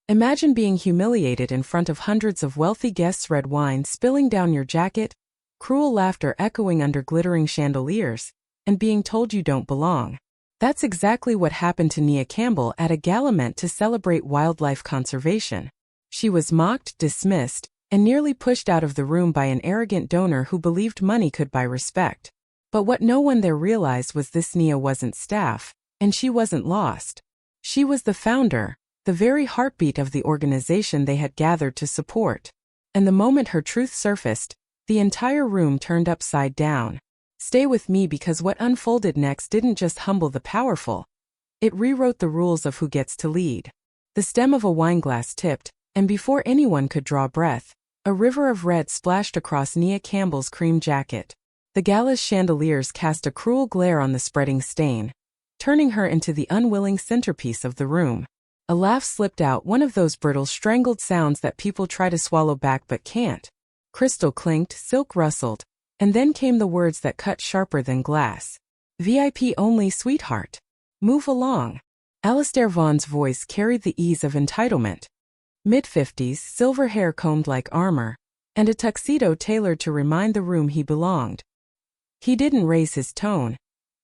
Imagine being humiliated in front of hundreds of wealthy guests, red wine spilling down your jacket, cruel laughter echoing under glittering chandeliers, and being told you don't belong. That's exactly what happened to Nia Campbell at a gala meant to celebrate wildlife conservation. She was mocked, dismissed, and nearly pushed out of the room by an arrogant donor who believed money could buy respect. But what no one there realized was this: Nia wasn't staff, and she wasn't lost. She was the founder, the very heartbeat of the organization they had gathered to support. And the moment her truth surfaced, the entire room turned upside down. Stay with me, because what unfolded next didn't just humble the powerful. It rewrote the rules of who gets to lead. The stem of a wineglass tipped, and before anyone could draw breath, a river of red splashed across Nia Campbell's cream jacket. The gala's chandeliers cast a cruel glare on the spreading stain, turning her into the unwilling centerpiece of the room. A laugh slipped out, one of those brittle, strangled sounds that people try to swallow back but can't. Crystal clinked, silk rustled, and then came the words that cut sharper than glass. "VIP only, sweetheart. Move along." Alistair Vaughan's voice carried the ease of entitlement. Mid-50s, silver hair combed like armor, and a tuxedo tailored to remind the room he belonged. He didn't raise his tone.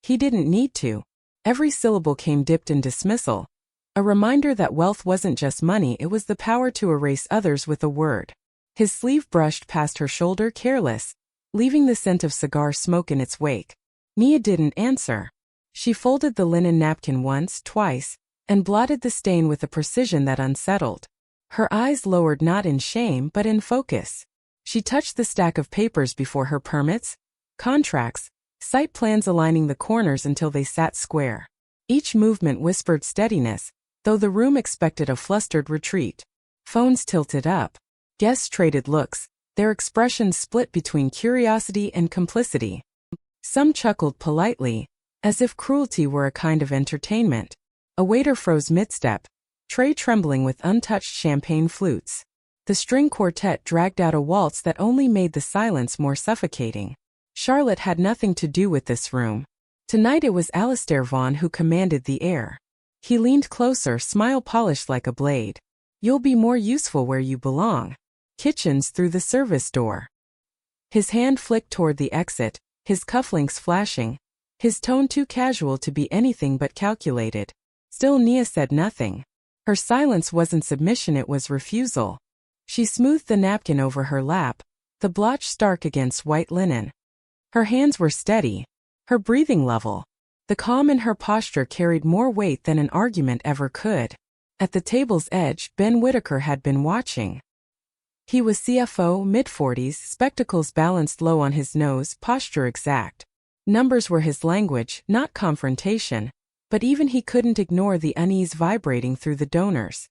He didn't need to. Every syllable came dipped in dismissal, a reminder that wealth wasn't just money, it was the power to erase others with a word. His sleeve brushed past her shoulder, careless, leaving the scent of cigar smoke in its wake. Nia didn't answer. She folded the linen napkin once, twice, and blotted the stain with a precision that unsettled. Her eyes lowered, not in shame but in focus. She touched the stack of papers before her: permits, contracts, site plans, aligning the corners until they sat square. Each movement whispered steadiness, though the room expected a flustered retreat. Phones tilted up. Guests traded looks, their expressions split between curiosity and complicity. Some chuckled politely, as if cruelty were a kind of entertainment. A waiter froze mid-step, tray trembling with untouched champagne flutes. The string quartet dragged out a waltz that only made the silence more suffocating. Charlotte had nothing to do with this room. Tonight it was Alistair Vaughan who commanded the air. He leaned closer, smile polished like a blade. "You'll be more useful where you belong. Kitchens through the service door." His hand flicked toward the exit, his cufflinks flashing, his tone too casual to be anything but calculated. Still Nia said nothing. Her silence wasn't submission, it was refusal. She smoothed the napkin over her lap, the blotch stark against white linen. Her hands were steady, her breathing level. The calm in her posture carried more weight than an argument ever could. At the table's edge, Ben Whitaker had been watching. He was CFO, mid-40s, spectacles balanced low on his nose, posture exact. Numbers were his language, not confrontation, but even he couldn't ignore the unease vibrating through the donors.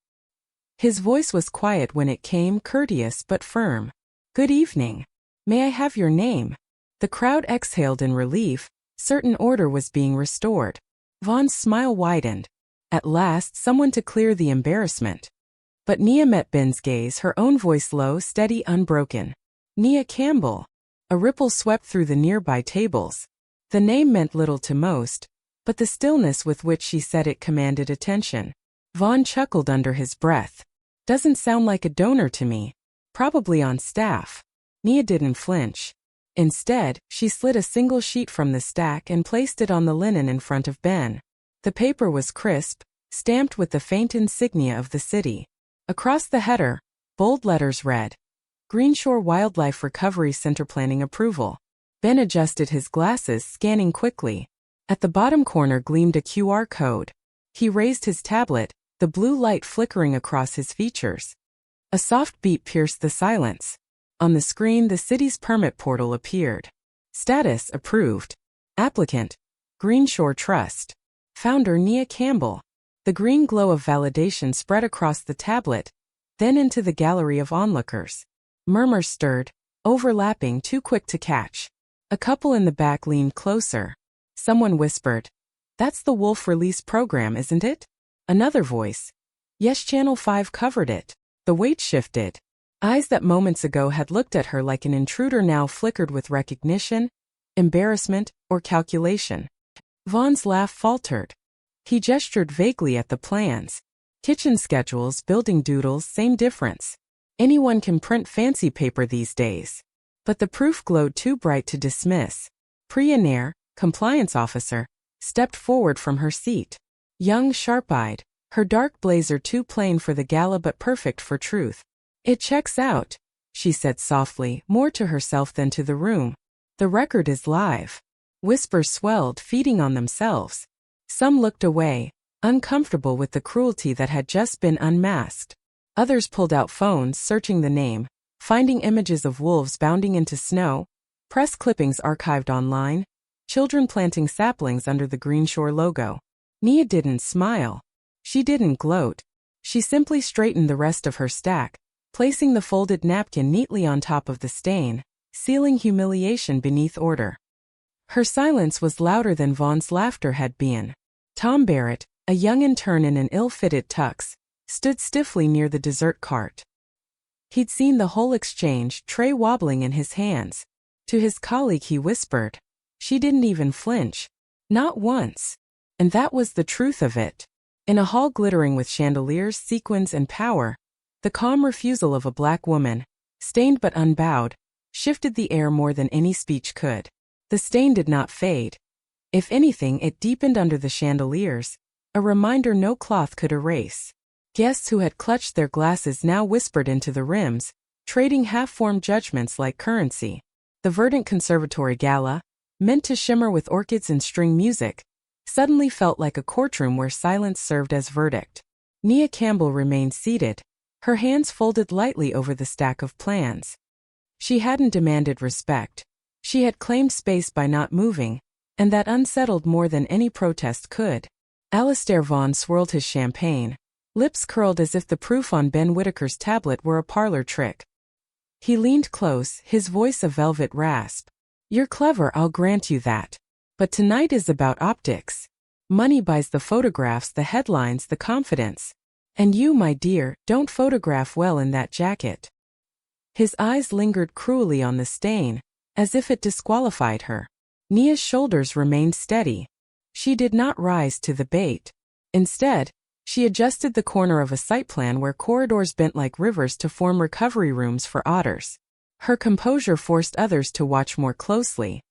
His voice was quiet when it came, courteous but firm. "Good evening. May I have your name?" The crowd exhaled in relief, certain order was being restored. Vaughan's smile widened. At last, someone to clear the embarrassment. But Nia met Ben's gaze, her own voice low, steady, unbroken. "Nia Campbell." A ripple swept through the nearby tables. The name meant little to most, but the stillness with which she said it commanded attention. Vaughan chuckled under his breath. "Doesn't sound like a donor to me. Probably on staff." Nia didn't flinch. Instead, she slid a single sheet from the stack and placed it on the linen in front of Ben. The paper was crisp, stamped with the faint insignia of the city. Across the header, bold letters read, "Greenshore Wildlife Recovery Center Planning Approval." Ben adjusted his glasses, scanning quickly. At the bottom corner gleamed a QR code. He raised his tablet, the blue light flickering across his features. A soft beep pierced the silence. On the screen, the city's permit portal appeared. Status: approved. Applicant: Greenshore Trust. Founder: Nia Campbell. The green glow of validation spread across the tablet, then into the gallery of onlookers. Murmurs stirred, overlapping, too quick to catch. A couple in the back leaned closer. Someone whispered, "That's the Wolf Release Program, isn't it?" Another voice, "Yes, Channel 5 covered it." The weight shifted. Eyes that moments ago had looked at her like an intruder now flickered with recognition, embarrassment, or calculation. Vaughan's laugh faltered. He gestured vaguely at the plans. Kitchen schedules, building doodles, same difference. Anyone can print fancy paper these days. But the proof glowed too bright to dismiss. Priya Nair, compliance officer, stepped forward from her seat. Young, sharp-eyed, her dark blazer too plain for the gala but perfect for truth. "It checks out," she said softly, more to herself than to the room. "The record is live." Whispers swelled, feeding on themselves. Some looked away, uncomfortable with the cruelty that had just been unmasked. Others pulled out phones, searching the name, finding images of wolves bounding into snow, press clippings archived online, children planting saplings under the Green Shore logo. Nia didn't smile. She didn't gloat. She simply straightened the rest of her stack, placing the folded napkin neatly on top of the stain, sealing humiliation beneath order. Her silence was louder than Vaughn's laughter had been. Tom Barrett, a young intern in an ill-fitted tux, stood stiffly near the dessert cart. He'd seen the whole exchange, tray wobbling in his hands. To his colleague he whispered. She didn't even flinch. Not once. And that was the truth of it. In a hall glittering with chandeliers, sequins, and power, the calm refusal of a black woman, stained but unbowed, shifted the air more than any speech could. The stain did not fade. If anything, it deepened under the chandeliers, a reminder no cloth could erase. Guests who had clutched their glasses now whispered into the rims, trading half-formed judgments like currency. The Verdant Conservatory Gala, meant to shimmer with orchids and string music, suddenly felt like a courtroom where silence served as verdict. Nia Campbell remained seated, her hands folded lightly over the stack of plans. She hadn't demanded respect. She had claimed space by not moving, and that unsettled more than any protest could. Alistair Vaughan swirled his champagne, lips curled as if the proof on Ben Whitaker's tablet were a parlor trick. He leaned close, his voice a velvet rasp. "You're clever, I'll grant you that. But tonight is about optics. Money buys the photographs, the headlines, the confidence. And you, my dear, don't photograph well in that jacket." His eyes lingered cruelly on the stain, as if it disqualified her. Nia's shoulders remained steady. She did not rise to the bait. Instead, she adjusted the corner of a site plan where corridors bent like rivers to form recovery rooms for otters. Her composure forced others to watch more closely.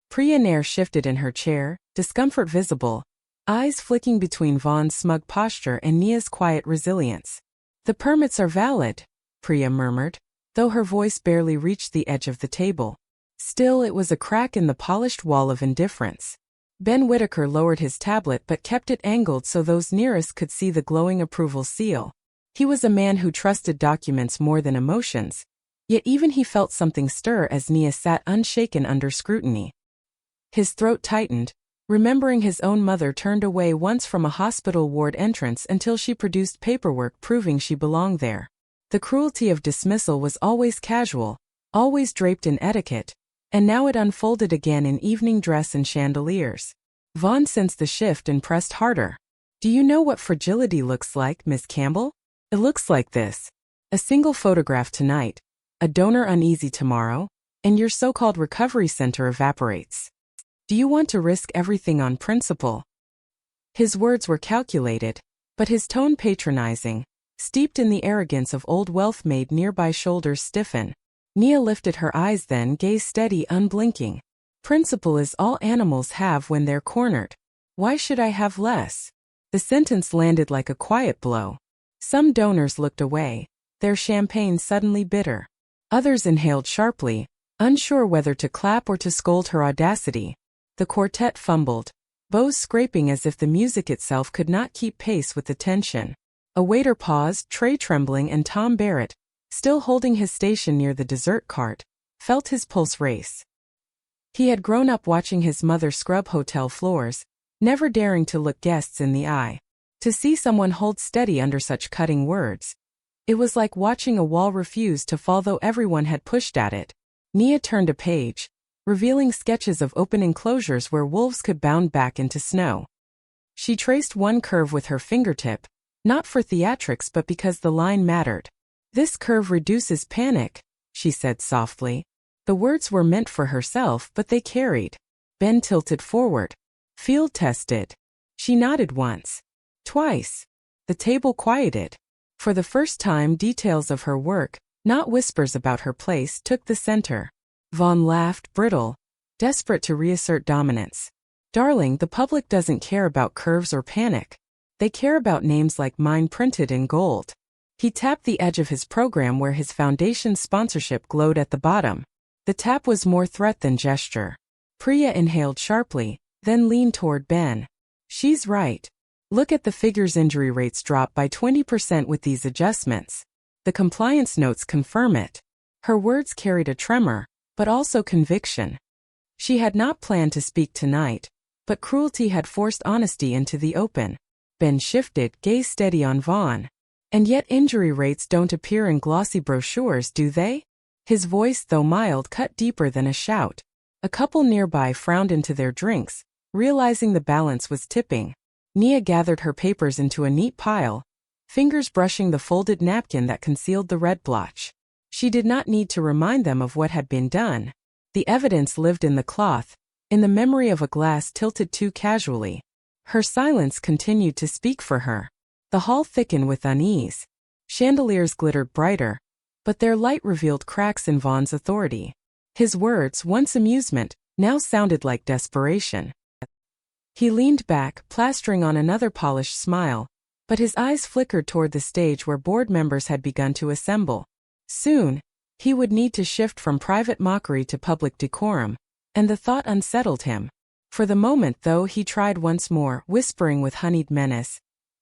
Priya Nair shifted in her chair, discomfort visible, eyes flicking between Vaughn's smug posture and Nia's quiet resilience. "The permits are valid," Priya murmured, though her voice barely reached the edge of the table. Still, it was a crack in the polished wall of indifference. Ben Whitaker lowered his tablet but kept it angled so those nearest could see the glowing approval seal. He was a man who trusted documents more than emotions, yet even he felt something stir as Nia sat unshaken under scrutiny. His throat tightened, remembering his own mother turned away once from a hospital ward entrance until she produced paperwork proving she belonged there. The cruelty of dismissal was always casual, always draped in etiquette, and now it unfolded again in evening dress and chandeliers. Vaughan sensed the shift and pressed harder. "Do you know what fragility looks like, Miss Campbell? It looks like this. A single photograph tonight, a donor uneasy tomorrow, and your so-called recovery center evaporates. Do you want to risk everything on principle?" His words were calculated, but his tone patronizing, steeped in the arrogance of old wealth made nearby shoulders stiffen. Nia lifted her eyes then, gaze steady, unblinking. "Principle is all animals have when they're cornered. Why should I have less?" The sentence landed like a quiet blow. Some donors looked away, their champagne suddenly bitter. Others inhaled sharply, unsure whether to clap or to scold her audacity. The quartet fumbled, bows scraping as if the music itself could not keep pace with the tension. A waiter paused, tray trembling, and Tom Barrett, still holding his station near the dessert cart, felt his pulse race. He had grown up watching his mother scrub hotel floors, never daring to look guests in the eye. To see someone hold steady under such cutting words, it was like watching a wall refuse to fall though everyone had pushed at it. Nia turned a page, revealing sketches of open enclosures where wolves could bound back into snow. She traced one curve with her fingertip, not for theatrics but because the line mattered. "This curve reduces panic," she said softly. The words were meant for herself, but they carried. Ben tilted forward. "Field tested." She nodded once. Twice. The table quieted. For the first time, details of her work, not whispers about her place, took the center. Vaughn laughed, brittle, desperate to reassert dominance. Darling, the public doesn't care about curves or panic. They care about names like mine printed in gold. He tapped the edge of his program where his foundation's sponsorship glowed at the bottom. The tap was more threat than gesture. Priya inhaled sharply, then leaned toward Ben. She's right. Look at the figures. Injury rates drop by 20% with these adjustments. The compliance notes confirm it. Her words carried a tremor, but also conviction. She had not planned to speak tonight, but cruelty had forced honesty into the open. Ben shifted, gaze steady on Vaughn. And yet injury rates don't appear in glossy brochures, do they? His voice, though mild, cut deeper than a shout. A couple nearby frowned into their drinks, realizing the balance was tipping. Nia gathered her papers into a neat pile, fingers brushing the folded napkin that concealed the red blotch. She did not need to remind them of what had been done. The evidence lived in the cloth, in the memory of a glass tilted too casually. Her silence continued to speak for her. The hall thickened with unease. Chandeliers glittered brighter, but their light revealed cracks in Vaughn's authority. His words, once amusement, now sounded like desperation. He leaned back, plastering on another polished smile, but his eyes flickered toward the stage where board members had begun to assemble. Soon, he would need to shift from private mockery to public decorum, and the thought unsettled him. For the moment, though, he tried once more, whispering with honeyed menace,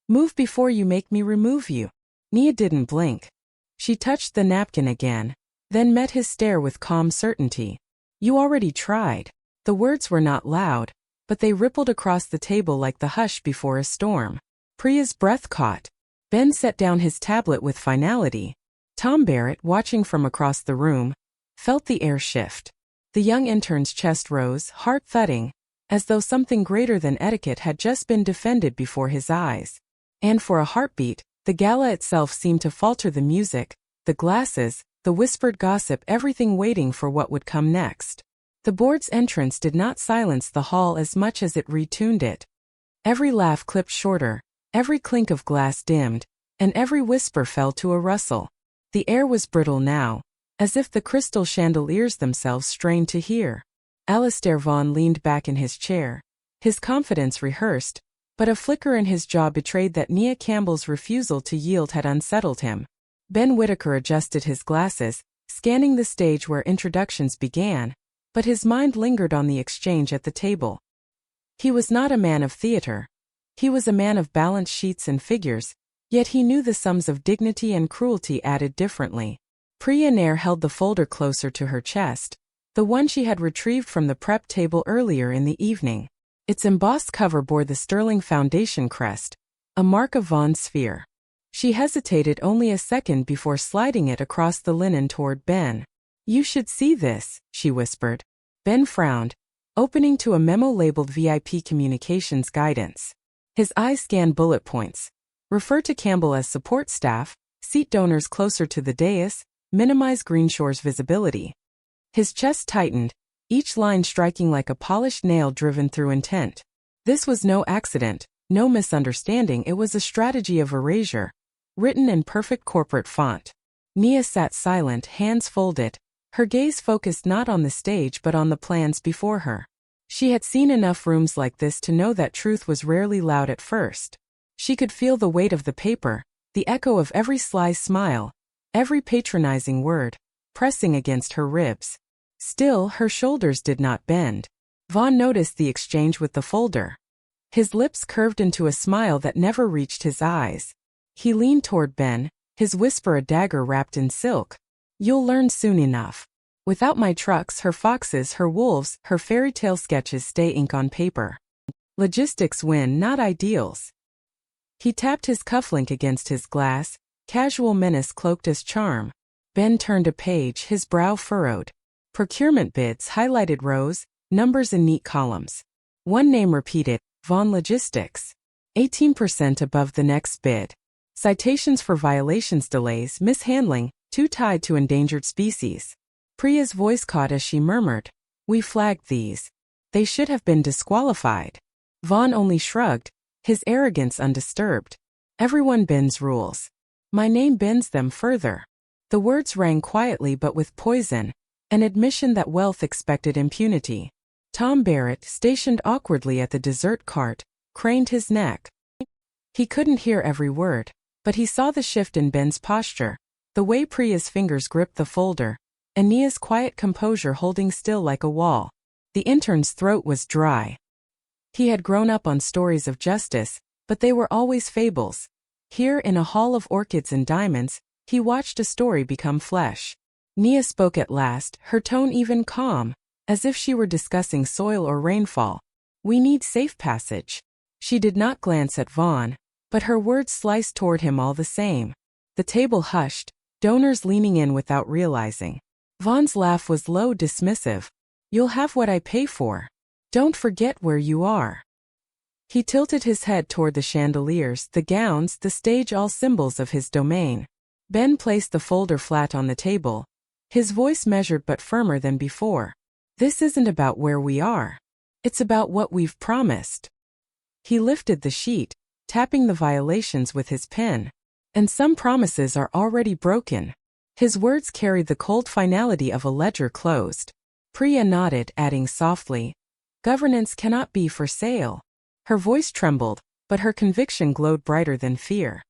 "Move before you make me remove you." Nia didn't blink. She touched the napkin again, then met his stare with calm certainty. "You already tried." The words were not loud, but they rippled across the table like the hush before a storm. Priya's breath caught. Ben set down his tablet with finality. Tom Barrett, watching from across the room, felt the air shift. The young intern's chest rose, heart thudding, as though something greater than etiquette had just been defended before his eyes. And for a heartbeat, the gala itself seemed to falter, the music, the glasses, the whispered gossip, everything waiting for what would come next. The board's entrance did not silence the hall as much as it retuned it. Every laugh clipped shorter, every clink of glass dimmed, and every whisper fell to a rustle. The air was brittle now, as if the crystal chandeliers themselves strained to hear. Alistair Vaughan leaned back in his chair, his confidence rehearsed, but a flicker in his jaw betrayed that Nia Campbell's refusal to yield had unsettled him. Ben Whittaker adjusted his glasses, scanning the stage where introductions began, but his mind lingered on the exchange at the table. He was not a man of theater. He was a man of balance sheets and figures, yet he knew the sums of dignity and cruelty added differently. Priya Nair held the folder closer to her chest, the one she had retrieved from the prep table earlier in the evening. Its embossed cover bore the sterling foundation crest, a mark of Vaughn's sphere. She hesitated only a second before sliding it across the linen toward Ben. "You should see this," she whispered. Ben frowned, opening to a memo labeled VIP Communications Guidance. His eyes scanned bullet points. Refer to Campbell as support staff, seat donors closer to the dais, minimize Greenshore's visibility. His chest tightened, each line striking like a polished nail driven through intent. This was no accident, no misunderstanding, it was a strategy of erasure, written in perfect corporate font. Nia sat silent, hands folded, her gaze focused not on the stage but on the plans before her. She had seen enough rooms like this to know that truth was rarely loud at first. She could feel the weight of the paper, the echo of every sly smile, every patronizing word, pressing against her ribs. Still, her shoulders did not bend. Vaughan noticed the exchange with the folder. His lips curved into a smile that never reached his eyes. He leaned toward Ben, his whisper a dagger wrapped in silk. "You'll learn soon enough. Without my trucks, her foxes, her wolves, her fairy tale sketches stay ink on paper. Logistics win, not ideals." He tapped his cufflink against his glass, casual menace cloaked as charm. Ben turned a page, his brow furrowed. Procurement bids highlighted rows, numbers in neat columns. One name repeated, Vaughan Logistics. 18% above the next bid. Citations for violations, delays, mishandling, too tied to endangered species. Priya's voice caught as she murmured, "We flagged these. They should have been disqualified." Vaughan only shrugged, his arrogance undisturbed. Everyone bends rules. My name bends them further. The words rang quietly but with poison, an admission that wealth expected impunity. Tom Barrett, stationed awkwardly at the dessert cart, craned his neck. He couldn't hear every word, but he saw the shift in Ben's posture, the way Priya's fingers gripped the folder, and Nia's quiet composure holding still like a wall. The intern's throat was dry. He had grown up on stories of justice, but they were always fables. Here in a hall of orchids and diamonds, he watched a story become flesh. Nia spoke at last, her tone even calm, as if she were discussing soil or rainfall. We need safe passage. She did not glance at Vaughn, but her words sliced toward him all the same. The table hushed, donors leaning in without realizing. Vaughn's laugh was low, dismissive. You'll have what I pay for. Don't forget where you are. He tilted his head toward the chandeliers, the gowns, the stage, all symbols of his domain. Ben placed the folder flat on the table, his voice measured but firmer than before. This isn't about where we are. It's about what we've promised. He lifted the sheet, tapping the violations with his pen. And some promises are already broken. His words carried the cold finality of a ledger closed. Priya nodded, adding softly, "Governance cannot be for sale." Her voice trembled, but her conviction glowed brighter than fear.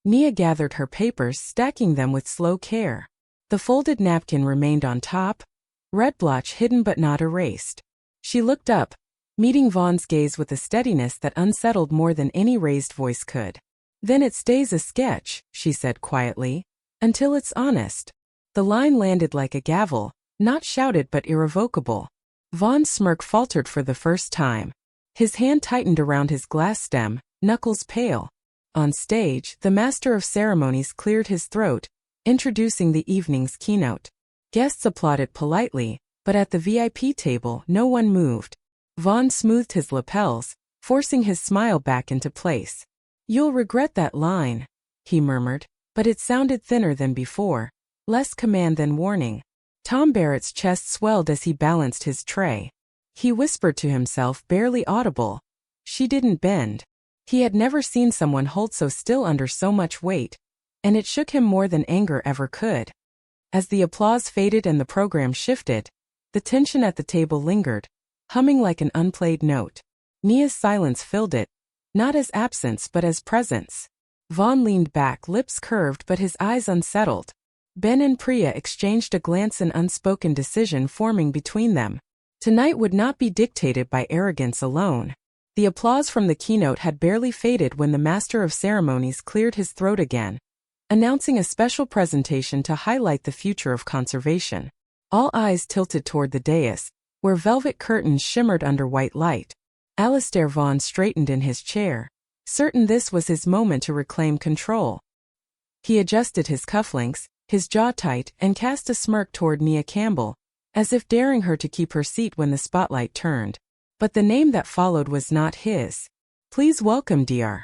Nia gathered her papers, stacking them with slow care. The folded napkin remained on top, red blotch hidden but not erased. She looked up, meeting Vaughn's gaze with a steadiness that unsettled more than any raised voice could. "Then it stays a sketch," she said quietly, "until it's honest." The line landed like a gavel, not shouted but irrevocable. Vaughn's smirk faltered for the first time. His hand tightened around his glass stem, knuckles pale. On stage, the master of ceremonies cleared his throat, introducing the evening's keynote. Guests applauded politely, but at the VIP table no one moved. Vaughn smoothed his lapels, forcing his smile back into place. "You'll regret that line," he murmured, but it sounded thinner than before, less command than warning. Tom Barrett's chest swelled as he balanced his tray. He whispered to himself, barely audible, "She didn't bend." He had never seen someone hold so still under so much weight, and it shook him more than anger ever could. As the applause faded and the program shifted, the tension at the table lingered, humming like an unplayed note. Nia's silence filled it, not as absence but as presence. Vaughn leaned back, lips curved but his eyes unsettled. Ben and Priya exchanged a glance, an unspoken decision forming between them. Tonight would not be dictated by arrogance alone. The applause from the keynote had barely faded when the master of ceremonies cleared his throat again, announcing a special presentation to highlight the future of conservation. All eyes tilted toward the dais, where velvet curtains shimmered under white light. Alistair Vaughn straightened in his chair, certain this was his moment to reclaim control. He adjusted his cufflinks, his jaw tight, and cast a smirk toward Nia Campbell, as if daring her to keep her seat when the spotlight turned. But the name that followed was not his. "Please welcome Dr.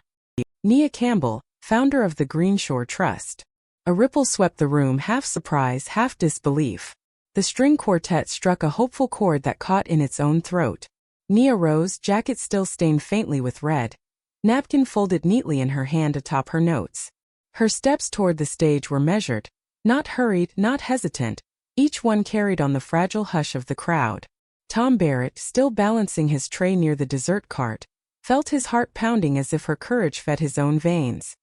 Nia Campbell, founder of the Greenshore Trust." A ripple swept the room, half surprise, half disbelief. The string quartet struck a hopeful chord that caught in its own throat. Nia rose, jacket still stained faintly with red, napkin folded neatly in her hand atop her notes. Her steps toward the stage were measured, not hurried, not hesitant, each one carried on the fragile hush of the crowd. Tom Barrett, still balancing his tray near the dessert cart, felt his heart pounding as if her courage fed his own veins.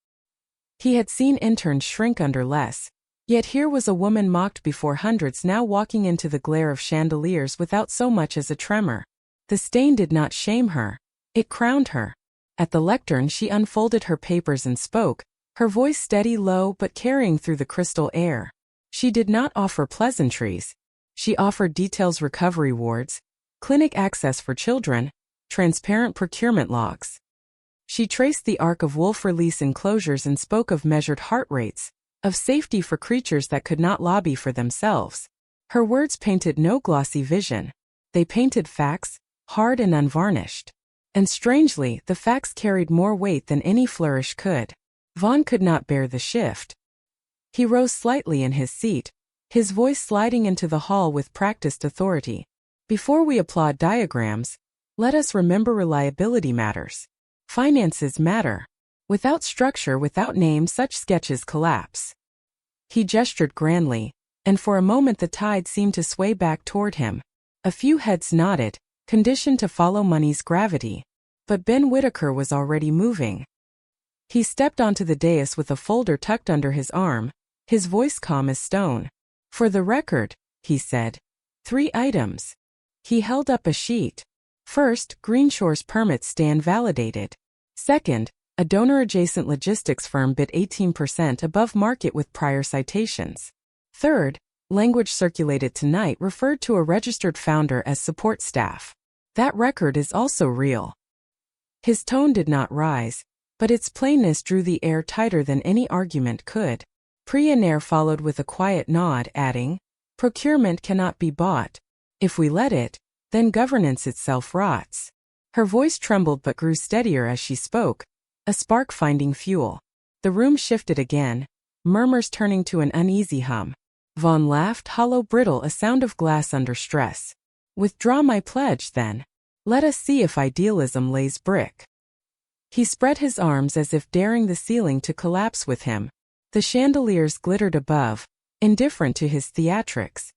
He had seen interns shrink under less, yet here was a woman mocked before hundreds now walking into the glare of chandeliers without so much as a tremor. The stain did not shame her, it crowned her. At the lectern she unfolded her papers and spoke, her voice steady, low but carrying through the crystal air. She did not offer pleasantries. She offered details: recovery wards, clinic access for children, transparent procurement logs. She traced the arc of wolf release enclosures and spoke of measured heart rates, of safety for creatures that could not lobby for themselves. Her words painted no glossy vision. They painted facts, hard and unvarnished. And strangely, the facts carried more weight than any flourish could. Vaughn could not bear the shift. He rose slightly in his seat, his voice sliding into the hall with practiced authority. "Before we applaud diagrams, let us remember reliability matters. Finances matter. Without structure, without name, such sketches collapse. He gestured grandly, and for a moment the tide seemed to sway back toward him. A few heads nodded, conditioned to follow money's gravity. But Ben Whitaker was already moving. He stepped onto the dais with a folder tucked under his arm, his voice calm as stone. "For the record," he said. 3 items. He held up a sheet. First, Greenshore's permit stand validated. Second, a donor-adjacent logistics firm bid 18% above market with prior citations. Third, language circulated tonight referred to a registered founder as support staff. That record is also real. His tone did not rise, but its plainness drew the air tighter than any argument could. Priya Nair followed with a quiet nod, adding, "Procurement cannot be bought. If we let it, then governance itself rots." Her voice trembled but grew steadier as she spoke, a spark finding fuel. The room shifted again, murmurs turning to an uneasy hum. Vaughn laughed, hollow, brittle, a sound of glass under stress. "Withdraw my pledge, then. Let us see if idealism lays brick." He spread his arms as if daring the ceiling to collapse with him. The chandeliers glittered above, indifferent to his theatrics.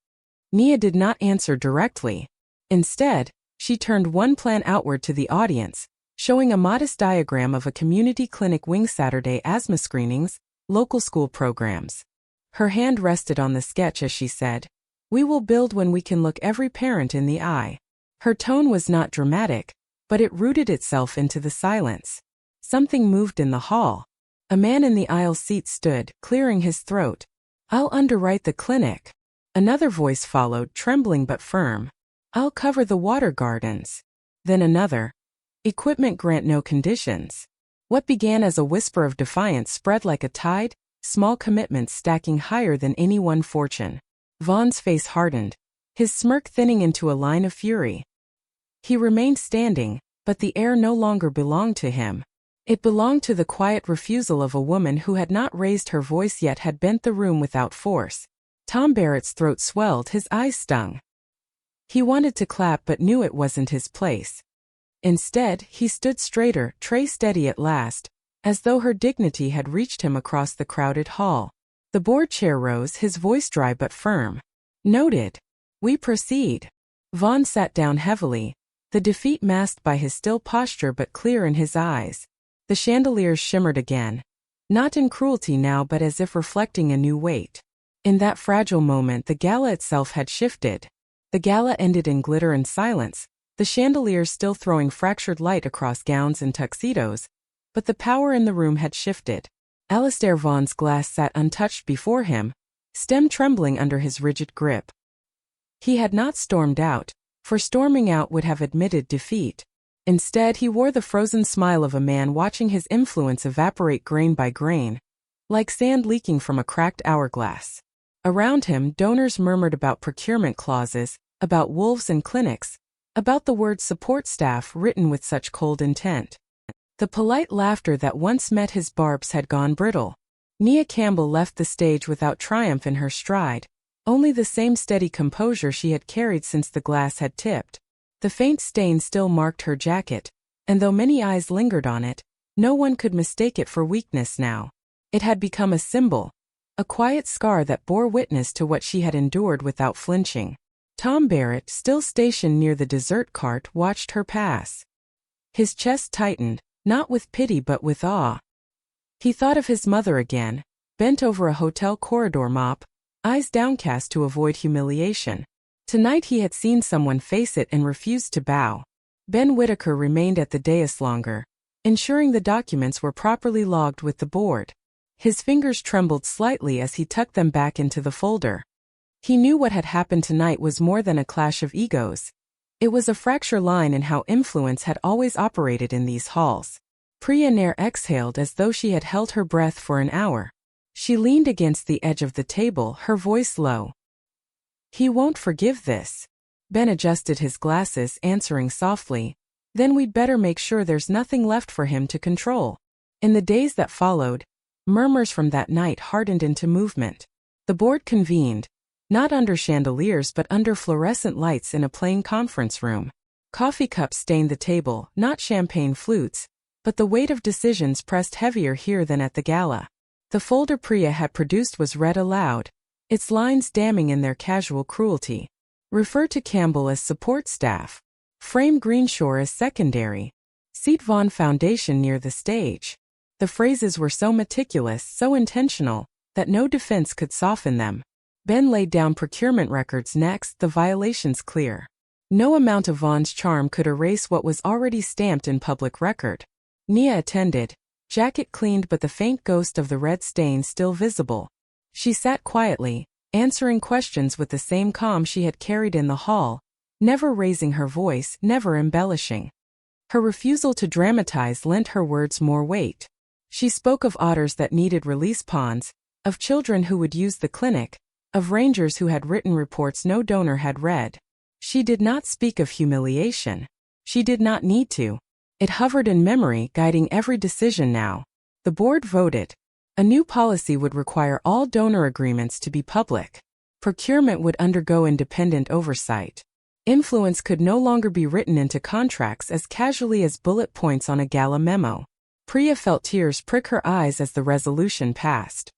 Nia did not answer directly. Instead, she turned one plan outward to the audience, showing a modest diagram of a community clinic wing, Saturday asthma screenings, local school programs. Her hand rested on the sketch as she said, "We will build when we can look every parent in the eye." Her tone was not dramatic, but it rooted itself into the silence. Something moved in the hall. A man in the aisle seat stood, clearing his throat. "I'll underwrite the clinic." Another voice followed, trembling but firm. "I'll cover the water gardens." Then another. "Equipment grant no conditions." What began as a whisper of defiance spread like a tide, small commitments stacking higher than any one fortune. Vaughn's face hardened, his smirk thinning into a line of fury. He remained standing, but the air no longer belonged to him. It belonged to the quiet refusal of a woman who had not raised her voice yet had bent the room without force. Tom Barrett's throat swelled, his eyes stung. He wanted to clap but knew it wasn't his place. Instead, he stood straighter, tray steady at last, as though her dignity had reached him across the crowded hall. The board chair rose, his voice dry but firm. "Noted. We proceed." Vaughn sat down heavily, the defeat masked by his still posture but clear in his eyes. The chandeliers shimmered again, not in cruelty now but as if reflecting a new weight. In that fragile moment the gala itself had shifted. The gala ended in glitter and silence, the chandeliers still throwing fractured light across gowns and tuxedos, but the power in the room had shifted. Alistair Vaughan's glass sat untouched before him, stem trembling under his rigid grip. He had not stormed out, for storming out would have admitted defeat. Instead, he wore the frozen smile of a man watching his influence evaporate grain by grain, like sand leaking from a cracked hourglass. Around him, donors murmured about procurement clauses, about wolves and clinics, about the word support staff written with such cold intent. The polite laughter that once met his barbs had gone brittle. Nia Campbell left the stage without triumph in her stride, only the same steady composure she had carried since the glass had tipped. The faint stain still marked her jacket, and though many eyes lingered on it, no one could mistake it for weakness now. It had become a symbol, a quiet scar that bore witness to what she had endured without flinching. Tom Barrett, still stationed near the dessert cart, watched her pass. His chest tightened, not with pity but with awe. He thought of his mother again, bent over a hotel corridor mop, eyes downcast to avoid humiliation. Tonight he had seen someone face it and refused to bow. Ben Whitaker remained at the dais longer, ensuring the documents were properly logged with the board. His fingers trembled slightly as he tucked them back into the folder. He knew what had happened tonight was more than a clash of egos. It was a fracture line in how influence had always operated in these halls. Priya Nair exhaled as though she had held her breath for an hour. She leaned against the edge of the table, her voice low. "He won't forgive this." Ben adjusted his glasses, answering softly, "Then we'd better make sure there's nothing left for him to control." In the days that followed, murmurs from that night hardened into movement. The board convened, not under chandeliers but under fluorescent lights in a plain conference room. Coffee cups stained the table, not champagne flutes, But the weight of decisions pressed heavier here than at the gala. The folder Priya had produced was read aloud, its lines damning in their casual cruelty. Refer to Campbell as support staff. Frame Greenshore as secondary. Seat Vaughn Foundation near the stage. The phrases were so meticulous, so intentional, that no defense could soften them. Ben laid down procurement records next, the violations clear. No amount of Vaughn's charm could erase what was already stamped in public record. Nia attended, jacket cleaned but the faint ghost of the red stain still visible. She sat quietly, answering questions with the same calm she had carried in the hall, never raising her voice, never embellishing. Her refusal to dramatize lent her words more weight. She spoke of otters that needed release ponds, of children who would use the clinic, of rangers who had written reports no donor had read. She did not speak of humiliation. She did not need to. It hovered in memory, guiding every decision now. The board voted. A new policy would require all donor agreements to be public. Procurement would undergo independent oversight. Influence could no longer be written into contracts as casually as bullet points on a gala memo. Priya felt tears prick her eyes as the resolution passed.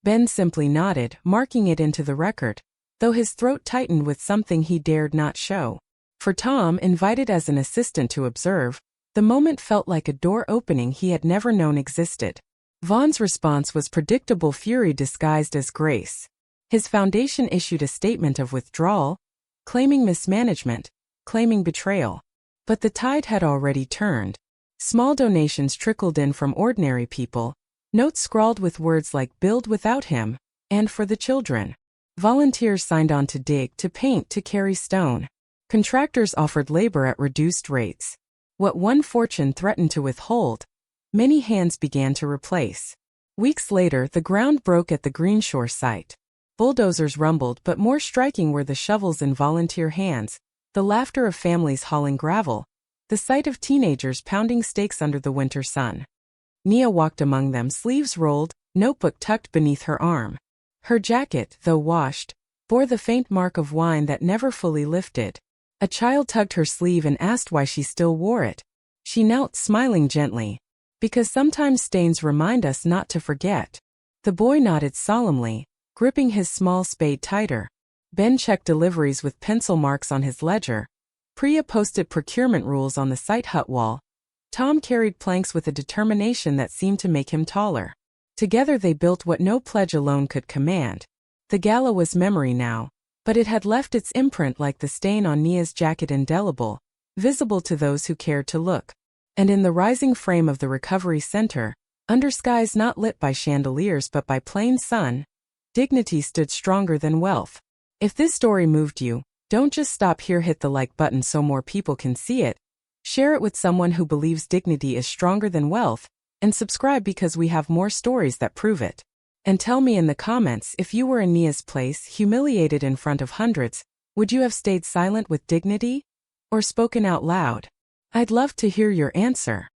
Ben simply nodded, marking it into the record, though his throat tightened with something he dared not show. For Tom, invited as an assistant to observe, the moment felt like a door opening he had never known existed. Vaughn's response was predictable fury disguised as grace. His foundation issued a statement of withdrawal, claiming mismanagement, claiming betrayal. But the tide had already turned. Small donations trickled in from ordinary people, notes scrawled with words like "build without him," and "for the children." Volunteers signed on to dig, to paint, to carry stone. Contractors offered labor at reduced rates. What one fortune threatened to withhold, many hands began to replace. Weeks later, the ground broke at the Greenshore site. Bulldozers rumbled, but more striking were the shovels in volunteer hands, the laughter of families hauling gravel, the sight of teenagers pounding stakes under the winter sun. Nia walked among them, sleeves rolled, notebook tucked beneath her arm. Her jacket, though washed, bore the faint mark of wine that never fully lifted. A child tugged her sleeve and asked why she still wore it. She knelt, smiling gently. Because sometimes stains remind us not to forget. The boy nodded solemnly, gripping his small spade tighter. Ben checked deliveries with pencil marks on his ledger. Priya posted procurement rules on the site hut wall. Tom carried planks with a determination that seemed to make him taller. Together they built what no pledge alone could command. The gala was memory now, but it had left its imprint like the stain on Nia's jacket, indelible, visible to those who cared to look. And in the rising frame of the recovery center, under skies not lit by chandeliers but by plain sun, dignity stood stronger than wealth. If this story moved you, don't just stop here. Hit the like button so more people can see it. Share it with someone who believes dignity is stronger than wealth, and subscribe because we have more stories that prove it. And tell me in the comments, if you were in Nia's place, humiliated in front of hundreds, would you have stayed silent with dignity? Or spoken out loud? I'd love to hear your answer.